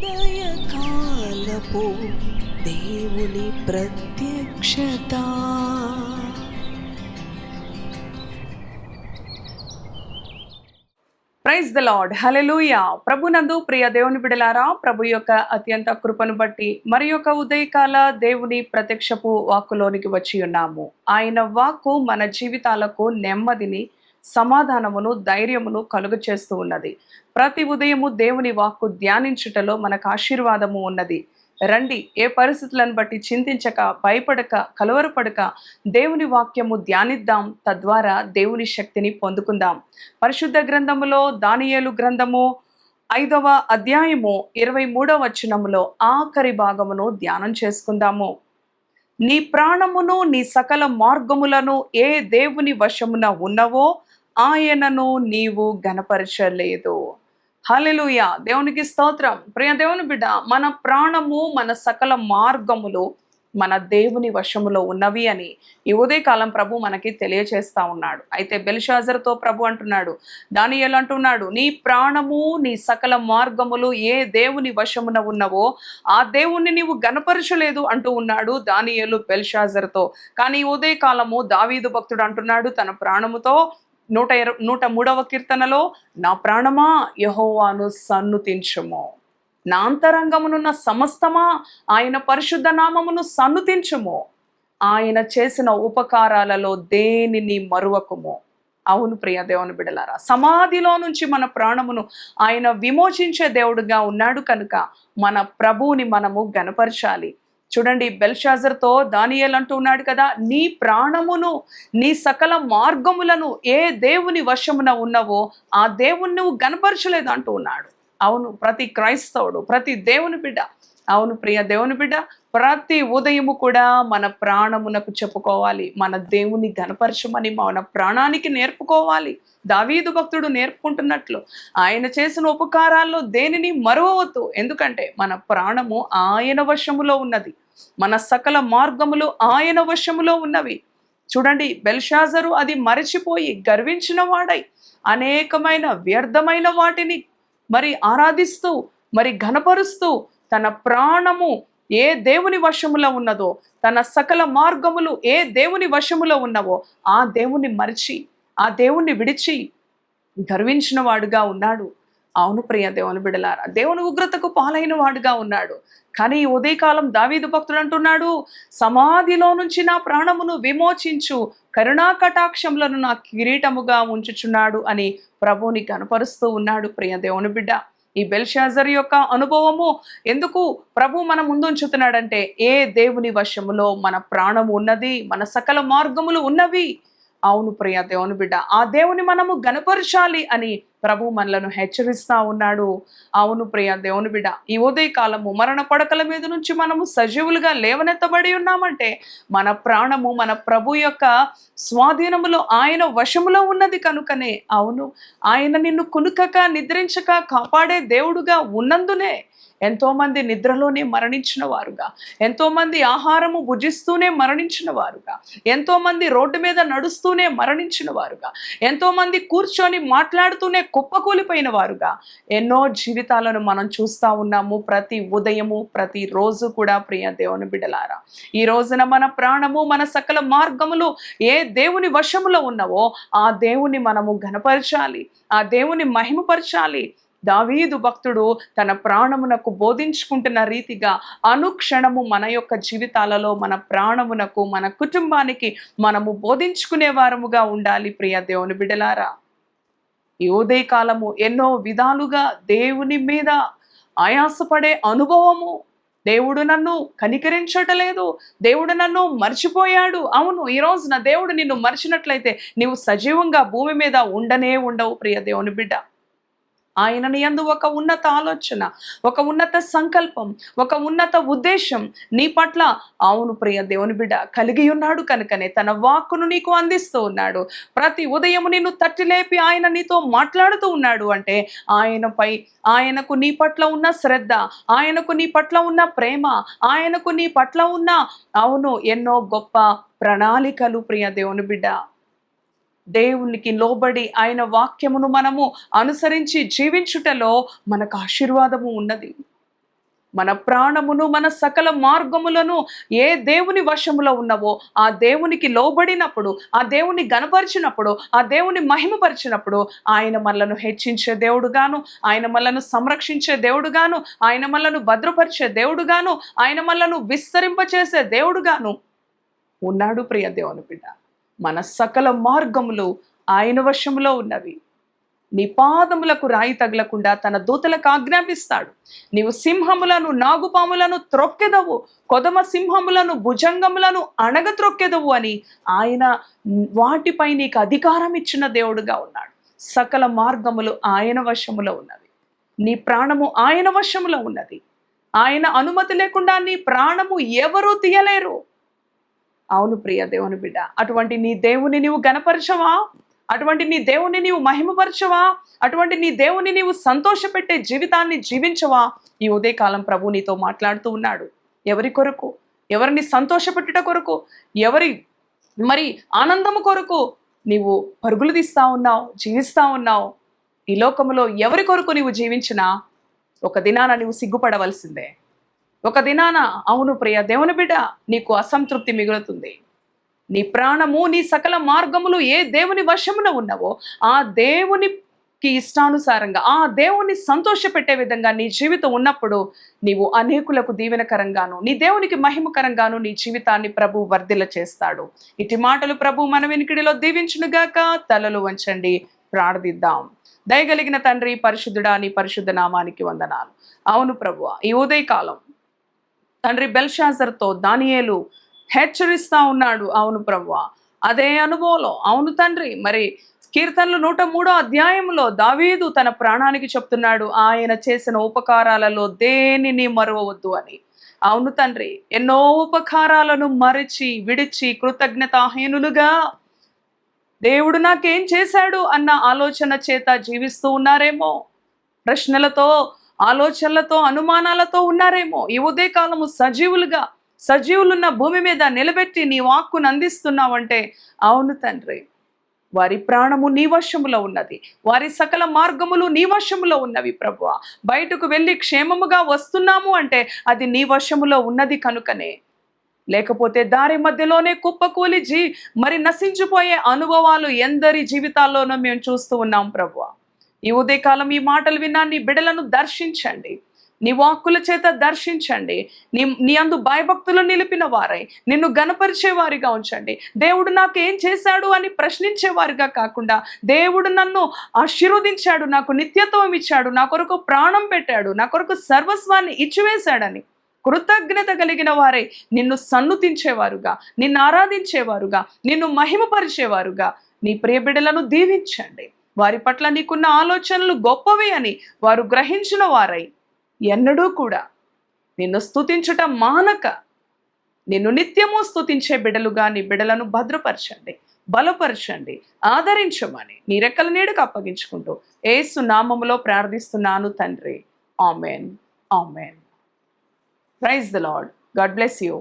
ఉదయకాలపు దేవుని ప్రత్యక్షత. ప్రైజ్ ద లార్డ్, హల్లెలూయా. ప్రభునందు ప్రియ దేవుని బిడలారా, ప్రభు యొక్క అత్యంత కృపను బట్టి మరి యొక్క ఉదయకాల దేవుని ప్రత్యక్షపు వాక్కులోనికి వచ్చి ఉన్నాము. ఆయన వాక్కు మన జీవితాలకు నెమ్మదిని, సమాధానమును, ధైర్యమును కలుగ చేస్తూ ఉన్నది. ప్రతి ఉదయము దేవుని వాక్కు ధ్యానించుటలో మనకు ఆశీర్వాదము ఉన్నది. రండి, ఏ పరిస్థితులను బట్టి చింతించక, భయపడక, కలవరపడక దేవుని వాక్యము ధ్యానిద్దాం. తద్వారా దేవుని శక్తిని పొందుకుందాం. పరిశుద్ధ గ్రంథములో దానియేలు గ్రంథము 5వ అధ్యాయము 23వ వచనములో ఆఖరి భాగమును ధ్యానం చేసుకుందాము. నీ ప్రాణమును నీ సకల మార్గములను ఏ దేవుని వశమున ఉన్నవో ఆయనను నీవు గణపరచలేదు. హల్లెలూయా, దేవునికి స్తోత్రం. ప్రియ దేవుని బిడ్డ, మన ప్రాణము, మన సకల మార్గములు మన దేవుని వశములో ఉన్నవి అని ఈ ఉదయకాలం ప్రభు మనకి తెలియచేస్తా ఉన్నాడు. అయితే బెల్షాజర్తో ప్రభు అంటున్నాడు, దానియేలు అంటున్నాడు, నీ ప్రాణము నీ సకల మార్గములు ఏ దేవుని వశమున ఉన్నవో ఆ దేవుణ్ణి నీవు గణపరచలేదు అంటూ ఉన్నాడు దానియేలు బెల్షాజర్తో. కానీ ఈ ఉదయకాలము దావీదు భక్తుడు అంటున్నాడు తన ప్రాణముతో 103వ కీర్తనలో, నా ప్రాణమా యెహోవాను సన్నుతించుము, నా అంతరంగమునున్న సమస్తమా ఆయన పరిశుద్ధ నామమును సన్నుతించుము, ఆయన చేసిన ఉపకారాలలో దేనిని మరువకుము. అవును ప్రియ దేవుని బిడలారా, సమాధిలో నుంచి మన ప్రాణమును ఆయన విమోచించే దేవుడుగా ఉన్నాడు కనుక మన ప్రభువుని మనము గణపరచాలి. చూడండి, బెల్షాజర్తో దానియేలు అంటూ ఉన్నాడు కదా, నీ ప్రాణమును నీ సకల మార్గములను ఏ దేవుని వశమున ఉన్నవో ఆ దేవుని నువ్వు గణపరచలేదు అంటూ ఉన్నాడు. అవును, ప్రతి క్రైస్తవుడు, ప్రతి దేవుని బిడ్డ, అవును ప్రియ దేవుని బిడ్డ, ప్రతి ఉదయము కూడా మన ప్రాణమునకు చెప్పుకోవాలి, మన దేవుని గణపరచమని మన ప్రాణానికి నేర్పుకోవాలి. దావీదు భక్తుడు నేర్పుకుంటున్నట్లు ఆయన చేసిన ఉపకారాల్లో దేనిని మరువవద్దు. ఎందుకంటే మన ప్రాణము ఆయన వశములో ఉన్నది, మన సకల మార్గములు ఆయన వశములో ఉన్నవి. చూడండి, బెల్షాజరు అది మరచిపోయి గర్వించిన వాడై అనేకమైన వ్యర్థమైన వాటిని మరి ఆరాధిస్తూ మరి ఘనపరుస్తూ తన ప్రాణము ఏ దేవుని వశములో ఉన్నదో, తన సకల మార్గములు ఏ దేవుని వశములో ఉన్నవో ఆ దేవుని మరిచి, ఆ దేవుణ్ణి విడిచి గర్వించిన వాడుగా ఉన్నాడు. అవును ప్రియ దేవుని బిడలారా, దేవుని ఉగ్రతకు పాలైన వాడుగా ఉన్నాడు. కానీ ఈ ఉదయకాలం దావీదు భక్తుడు అంటున్నాడు, సమాధిలో నుంచి నా ప్రాణమును విమోచించు, కరుణా కటాక్షములను నా కిరీటముగా ఉంచుచున్నాడు అని ప్రభువుని కనపరుస్తూ ఉన్నాడు. ప్రియ దేవుని బిడ్డ, ఈ బెల్షాజర్ యొక్క అనుభవము ఎందుకు ప్రభు మన ముందు ఉంచుతున్నాడంటే, ఏ దేవుని వశములో మన ప్రాణము ఉన్నది, మన సకల మార్గములు ఉన్నవి. అవును ప్రియ దేవుని బిడ్డ, ఆ దేవుని మనము గణపరచాలి అని ప్రభు మనలను హెచ్చరిస్తా ఉన్నాడు. అవును ప్రియ దేవుని బిడ్డ, ఈ ఉదయకాలము మరణ పడకల మీద నుంచి మనము సజీవులుగా లేవనెత్తబడి ఉన్నామంటే మన ప్రాణము మన ప్రభు యొక్క స్వాధీనములో, ఆయన వశములో ఉన్నది కనుకనే. అవును, ఆయన నిన్ను కునుకక నిద్రించక కాపాడే దేవుడుగా ఉన్నందునే ఎంతోమంది నిద్రలోనే మరణించిన వారుగా, ఎంతోమంది ఆహారము భుజిస్తూనే మరణించిన వారుగా, ఎంతోమంది రోడ్డు మీద నడుస్తూనే మరణించిన వారుగా, ఎంతోమంది కూర్చొని మాట్లాడుతూనే కుప్పకూలిపోయిన వారుగా ఎన్నో జీవితాలను మనం చూస్తూ ఉన్నాము ప్రతి ఉదయము, ప్రతి రోజు కూడా. ప్రియ దేవుని బిడ్డలారా, ఈ రోజున మన ప్రాణము, మన సకల మార్గములు ఏ దేవుని వశములో ఉన్నవో ఆ దేవుని మనము ఘనపరచాలి, ఆ దేవుని మహిమపరచాలి. దావీదు భక్తుడు తన ప్రాణమునకు బోధించుకుంటున్న రీతిగా అనుక్షణము మన యొక్క జీవితాలలో మన ప్రాణమునకు, మన కుటుంబానికి మనము బోధించుకునే వారముగా ఉండాలి. ప్రియ దేవుని బిడ్డలారా, ఈ ఉదయకాలము ఎన్నో విధాలుగా దేవుని మీద ఆయాసపడే అనుభవము, దేవుడు నన్ను కనికరించటలేదు, దేవుడు నన్ను మర్చిపోయాడు. అవును, ఈ రోజున దేవుడు నిన్ను మర్చినట్లయితే నీవు సజీవంగా భూమి మీద ఉండనే ఉండవు. ప్రియ దేవుని బిడ్డ, ఆయన నీ యందు ఒక ఉన్నత ఆలోచన, ఒక ఉన్నత సంకల్పం, ఒక ఉన్నత ఉద్దేశం నీ పట్ల, అవును ప్రియ దేవుని బిడ్డ, కలిగి ఉన్నాడు కనుకనే తన వాక్కును నీకు అందిస్తూ ఉన్నాడు. ప్రతి ఉదయము నిన్ను తట్టి లేపి ఆయన నీతో మాట్లాడుతూ ఉన్నాడు అంటే ఆయనకు నీ పట్ల ఉన్న శ్రద్ధ, ఆయనకు నీ పట్ల ఉన్న ప్రేమ, ఆయనకు నీ పట్ల ఉన్న అవును ఎన్నో గొప్ప ప్రణాళికలు. ప్రియ దేవుని బిడ్డ, దేవునికి లోబడి ఆయన వాక్యమును మనము అనుసరించి జీవించుటలో మనకు ఆశీర్వాదము ఉన్నది. మన ప్రాణమును మన సకల మార్గములను ఏ దేవుని వశములో ఉన్నవో ఆ దేవునికి లోబడినప్పుడు, ఆ దేవుని గణపరిచినప్పుడు, ఆ దేవుని మహిమపరిచినప్పుడు ఆయన మనలను హెచ్చించే దేవుడుగాను, ఆయన మనలను సంరక్షించే దేవుడుగాను, ఆయన మనలను భద్రపరిచే దేవుడుగాను, ఆయన మనలను విస్తరింపచేసే దేవుడుగాను ఉన్నాడు. ప్రియ దేవుని బిడ్డ, మన సకల మార్గములు ఆయన వశములో ఉన్నవి. నీ పాదములకు రాయి తగలకుండా తన దూతలకు ఆజ్ఞాపిస్తాడు. నీవు సింహములను నాగుపాములను త్రొక్కెదవు, కొదమ సింహములను భుజంగములను అణగత్రొక్కెదవు అని ఆయన వాటిపై నీకు అధికారం ఇచ్చిన దేవుడుగా ఉన్నాడు. సకల మార్గములు ఆయన వశములో ఉన్నవి. నీ ప్రాణము ఆయన వశములో ఉన్నది. ఆయన అనుమతి లేకుండా నీ ప్రాణము ఎవరూ తీయలేరు. అవును ప్రియ దేవుని బిడ్డ, అటువంటి నీ దేవుని నీవు గణపరచవా? అటువంటి నీ దేవుని నీవు మహిమపరచవా? అటువంటి నీ దేవుని నీవు సంతోషపెట్టే జీవితాన్ని జీవించవా? ఈ ఉదయకాలం ప్రభు నీతో మాట్లాడుతూ ఉన్నాడు. ఎవరి కొరకు? ఎవరిని సంతోషపెట్టుట కొరకు, ఎవరి మరి ఆనందము కొరకు నీవు పరుగులు తీస్తా ఉన్నావు, జీవిస్తా ఉన్నావు? ఈ లోకములో ఎవరి కొరకు నీవు జీవించినా ఒక దినాన నీవు సిగ్గుపడవలసిందే. ఒక దినాన, అవును ప్రియ దేవుని బిడ్డ, నీకు అసంతృప్తి మిగులుతుంది. నీ ప్రాణము, నీ సకల మార్గములు ఏ దేవుని వశమున ఉన్నవో ఆ దేవునికి ఇష్టానుసారంగా, ఆ దేవుని సంతోషపెట్టే విధంగా నీ జీవితం ఉన్నప్పుడు నీవు అనేకులకు దీవెనకరంగాను, నీ దేవునికి మహిమకరంగాను నీ జీవితాన్ని ప్రభు వర్ధిల్ల చేస్తాడు. ఇటు మాటలు ప్రభు మన వినికిడిలో దీవించునుగాక. తలలు వంచండి, ప్రార్థిద్దాం. దయగలిగిన తండ్రి, పరిశుద్ధుడా, నీ పరిశుద్ధ నామానికి వందనాలు. అవును ప్రభువా, ఈ ఉదయకాలం తండ్రి బెల్షాజర్తో దానియేలు హెచ్చరిస్తా ఉన్నాడు. అవును ప్రభువా, అదే అనుభవంలో, అవును తండ్రి, మరి కీర్తనలు 103వ అధ్యాయంలో దావీదు తన ప్రాణానికి చెప్తున్నాడు, ఆయన చేసిన ఉపకారాలలో దేనిని మరవవద్దు అని. అవును తండ్రి, ఎన్నో ఉపకారాలను మరిచి విడిచి కృతజ్ఞతాహీనులుగా దేవుడు నాకేం చేశాడు అన్న ఆలోచన చేత జీవిస్తూ ఉన్నారేమో. ప్రశ్నలతో, ఆలోచనలతో, అనుమానాలతో ఉన్నారేమో. ఈ ఉదయకాలము సజీవులున్న భూమి మీద నిలబెట్టి నీ వాక్కును అందిస్తున్నావంటే, అవును తండ్రి, వారి ప్రాణము నీ వశములో ఉన్నది, వారి సకల మార్గములు నీ వశములో ఉన్నవి ప్రభువా. బయటకు వెళ్ళి క్షేమముగా వస్తున్నాము అంటే అది నీ వశములో ఉన్నది కనుకనే. లేకపోతే దారి మధ్యలోనే కుప్పకూలి మరి నశించిపోయే అనుభవాలు ఎందరి జీవితాల్లోనూ మేము చూస్తూ ఉన్నాం ప్రభువా. ఈ ఉదయకాలం ఈ మాటలు విన్నా నీ బిడ్డలను దర్శించండి, నీ వాక్కుల చేత దర్శించండి. నీ అందు భయభక్తులు నిలిపిన వారై నిన్ను గణపరిచేవారిగా ఉంచండి. దేవుడు నాకు ఏం చేశాడు అని ప్రశ్నించేవారిగా కాకుండా, దేవుడు నన్ను ఆశీర్వదించాడు, నాకు నిత్యత్వం ఇచ్చాడు, నా కొరకు ప్రాణం పెట్టాడు, నా కొరకు సర్వస్వాన్ని ఇచ్చివేశాడని కృతజ్ఞత కలిగిన వారై నిన్ను సన్నుతించేవారుగా, నిన్ను ఆరాధించేవారుగా, నిన్ను మహిమపరిచేవారుగా నీ ప్రియ బిడ్డలను దీవించండి. వారి పట్ల నీకున్న ఆలోచనలు గొప్పవి అని వారు గ్రహించిన వారై ఎన్నడూ కూడా నిన్ను స్తుతించుట మానక నిన్ను నిత్యము స్తుతించే బిడ్డలుగా నీ బిడ్డలను భద్రపరచండి, బలపరచండి, ఆదరించమని నీ రెక్కల నీడకు అప్పగించుకుంటూ యేసు నామములో ప్రార్థిస్తున్నాను తండ్రి. Amen, amen. Praise the Lord. God bless you.